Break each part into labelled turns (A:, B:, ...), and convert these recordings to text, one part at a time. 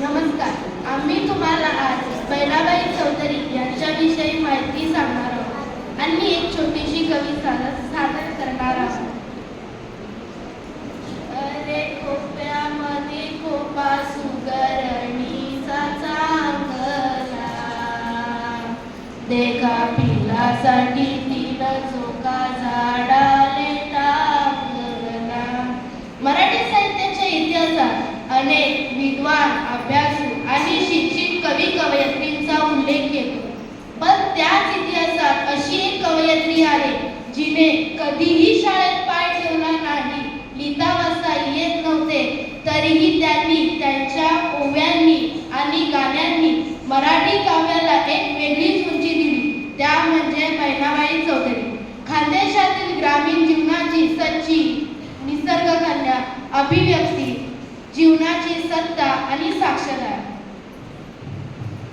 A: नमस्कार. आम्ही तुम्हाला आज बहिणाबाई चौधरी यांच्याविषयी माहिती सांगणार आहोत आणि एक छोटीशी कविता सादर करणार आहोत. अरे खोप्यामध्ये खोपा सुगरणीचा चांगला, देखा पिलासाठी तीन चोका झाडाले टाकला. मराठी साहित्याच्या इतिहासात अनेक विद्वान, अभ्यासू आणि शिक्षित कवी कवयित्रींचा उल्लेख येतो. पण त्याच इतिहासात अशी एक कवयित्री आहे जिने कधीही शाळेत पाय ठेवला नाही, लिहिता वाचता येत नव्हते, तरीही त्यांनी त्यांच्या ओव्यांनी आणि गाण्यांनी मराठी काव्याला एक वेगळीच उंची दिली. त्या म्हणजे बहिणाबाई चौधरी. खानदेशातील ग्रामीण जीवनाची सच्ची निसर्गकन्या, अभिव्यक्ती, जीवनाची सत्ता आणि साक्षरता.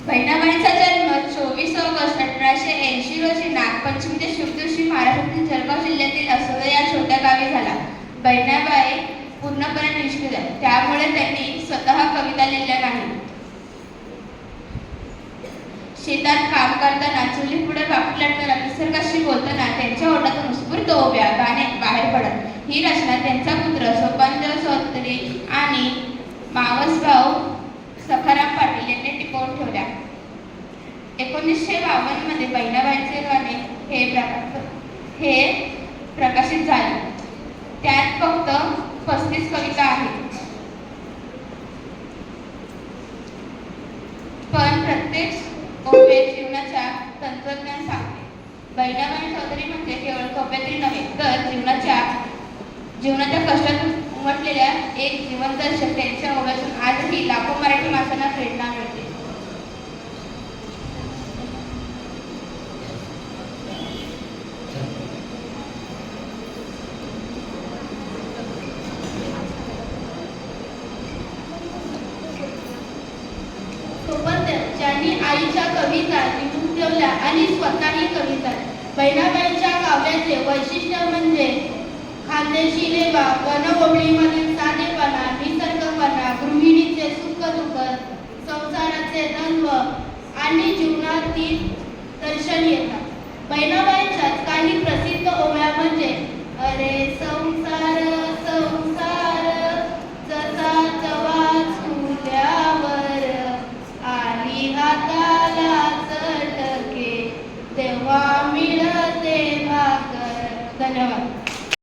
B: बहिणाबाईंचा जन्म 24 ऑगस्ट 1880 रोजी नागपंचमीच्या शुभ दिवशी महाराष्ट्रातील जळगाव जिल्ह्यातील असोदा या छोट्या गावी झाला. बहिणाबाई पूर्णपणे निष्क्रिय आहेत, त्यामुळे त्यांनी स्वतः कविता लिहिल्या नाही. शेतात काम करताना, चुली पुढे बापू लाटताना, निसर्गाशी बोलताना त्यांच्या ओठातून उत्स्फूर्त ओव्या, गाणे बाहेर पडत. ही रचना त्यांचा पुत्र सोपानदेव चौधरी आणि मावसभाऊ सखाराम पाटील यांनी टिकवून ठेवल्या. 1952 मध्ये बहिणाबाईंचे गाणे हे प्रकाशित झाले. त्यात फक्त 35 कविता आहेत, पण प्रत्येक ओवे जीवनाच्या तंत्रज्ञान सांगते. बहिणाबाई चौधरी म्हणजे केवळ कवयित्री नव्हे, तर जीवनाच्या कष्टातून उमटलेल्या एक जीवनदर्शक. त्यांच्या ओव्यातून आजही लाखो मराठी माणसांना प्रेरणा मिळते.
A: सोबतच ज्यांनी आईच्या कविता लिहून ठेवल्या आणि स्वतःही कविता. बहिणाबाईंच्या काव्याचे वैशिष्ट्य म्हणजे खानदेशी लेवा, वनओवळीमधील साधेपणा, निसर्गपणा, गृहिणीचे सुख दुःख, संसाराचे द्वंद्व आणि जीवनातील दर्शन येतात. बहिणाबाईंच्याच काही प्रसिद्ध ओव्या म्हणजे अरे संसार